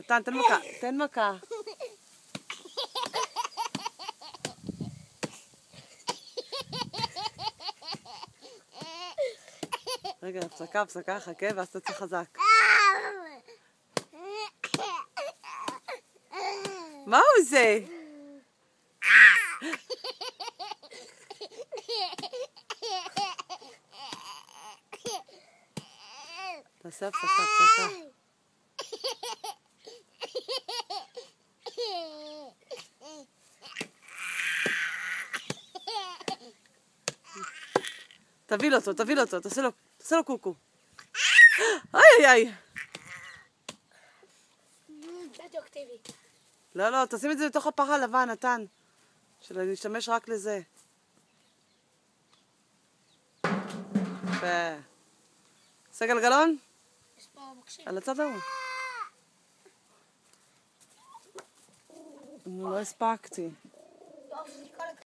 נתן, תן מכה, תן מכה. רגע, הפסקה, חכה, ואז תצא חזק. מה הוא זה? תעשה הפסקה. תביא לו אותו, תעשה לו קוקו. איי. לא, תשים את זה לתוך הפח הלבן, נתן. שנשתמש רק לזה. יפה. עושה גלגלון? יש פה מקשיב. על הצד ההוא. לא הספקתי.